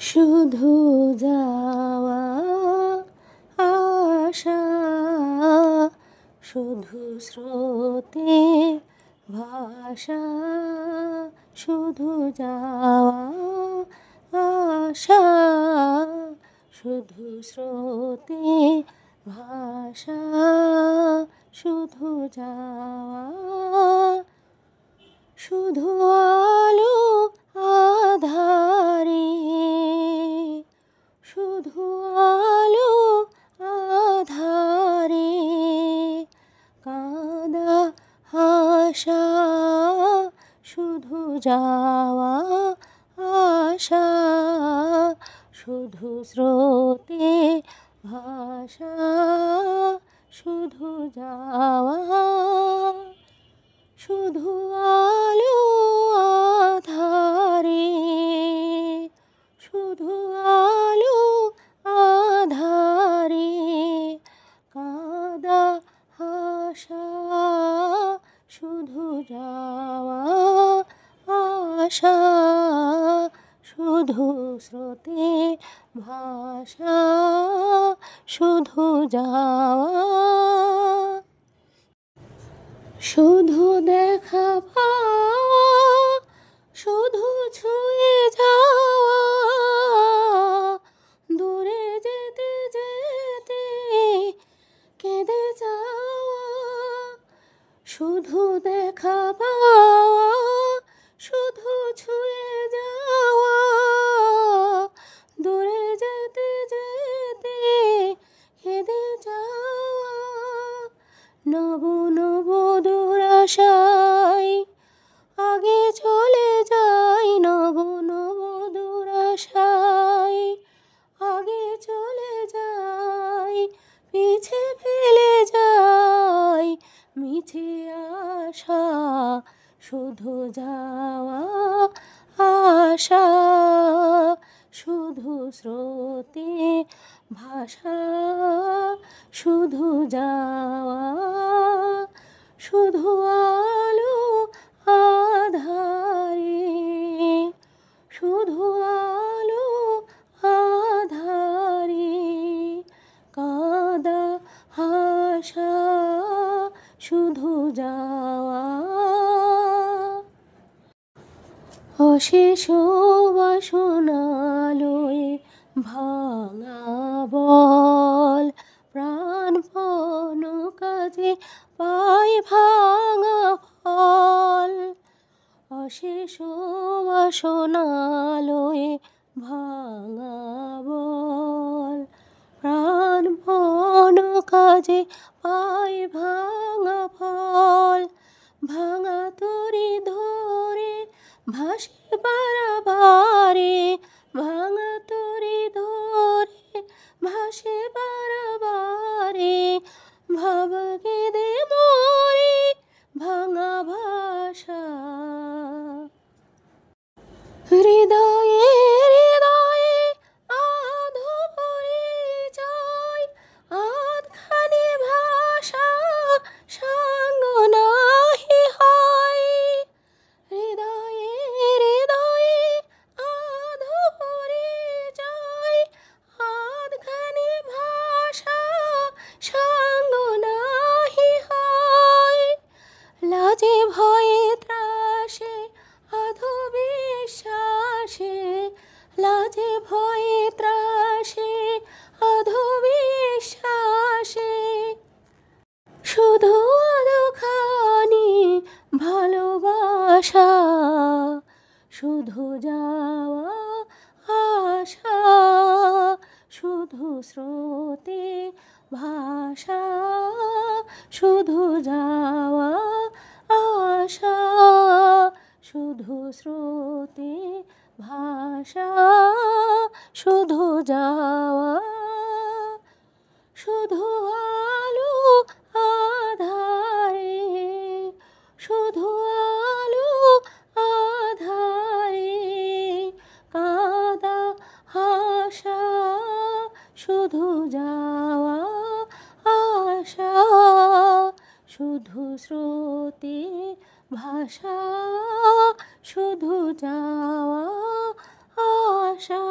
শুধু যাওয়া আশা, শুধু স্রোতে ভাষা, শুধু যাওয়া আশা, শুধু স্রোতে ভাষা, শুধু যাওয়া, শুধু আলো আধারে, শুধু আলো আধারে, কাঁদা হাসা, শুধু যাওয়া আশা, শুধু স্রোতে ভাষা, শুধু যাওয়া, শুধু আলো আধারে, শুধু আলো আধারে, কাঁদা হাসা, শুধু যাওয়া আশা, শুধু স্রোতে ভাষা, শুধু যাওয়া, শুধু দেখা পাওয়া, শুধু ছুঁয়ে যাওয়া, দূরে যেতে যেতে কেঁদে যাওয়া, শুধু দেখা পাওয়া, শুধু ছুঁয়ে যাওয়া, দূরে যেতে যেতে কেঁদে যাওয়া, নব নব দুরাশায় আগে চলে যাই, নব নব দুরাশায় আগে চলে যাই, পিছে ফেলে যাই মিছে আশা, শুধু যাওয়া আশা, শুধু স্রোতে ভাষা, শুধু যাওয়া, শুধু আলো আধারে, শুধু আলো আধারে, কাঁদা হাসা, শুধু যাওয়া, অশেষ বাসনালয়ে ভাঙা বল, প্রাণপণ কাজে পাই ভাঙা ফল, অশেষ বাসনালয়ে ভাঙা বল, প্রাণপণ কাজে পাই ভাঙা ফল, ভাঙা তরি ধরে ভাসে বারবারে, ভাঙা তরি ধরে ভাসে বারবারে, ভাব কেঁদে মরে ভাঙা ভাষা, হৃদয়ে হৃদয়ে আধো পরিচয়, আধখানি ভাষা সাঙ্গ নাহি হয়, হৃদয়ে হৃদয়ে আধো পরিচয়, আধখানি ভাষা সাঙ্গ নাহি হয়, লাজে ভয়ে ত্রাসে আধো বিশ্বাসে, লাজে ভয়ে ত্রাসে আধো বিশ্বাসে, শুধু আধখানি ভালোবাসা, শুধু যাওয়া আশা, শুধু স্রোতে ভাষা, শুধু যাওয়া আশা, শুধু স্রোতে ভাষা, শুধু যাওয়া, শুধু আলো আধারে, শুধু আলো আধারে, কাঁদা হাসা, শুধু যাওয়া আশা, শুধু স্রোতে ভাষা, শুধু যাওয়া আশা।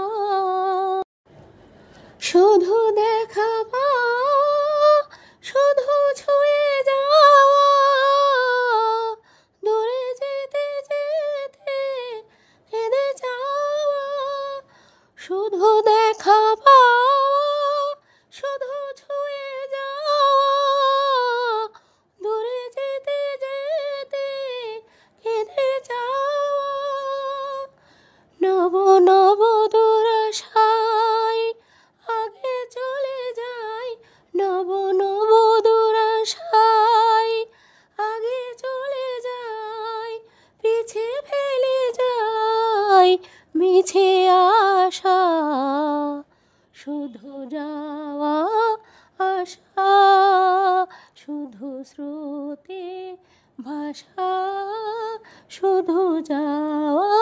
শুধু দেখা পাওয়া, শুধু ছুঁয়ে যাওয়া, দূরে যেতে যেতে কেঁদে যাওয়া। শুধু দেখা পাওয়া, শুধু ছুঁয়ে যাওয়া, দূরে যেতে যেতে কেঁদে যাওয়া। নব নব দুরাশায় আগে চলে যাই, নব নব দুরাশায় আগে চলে যাই, পিছে ফেলে যাই মিছে আশা। শুধু যাওয়া আশা, শুধু স্রোতে ভাষা, শুধু যাওয়া।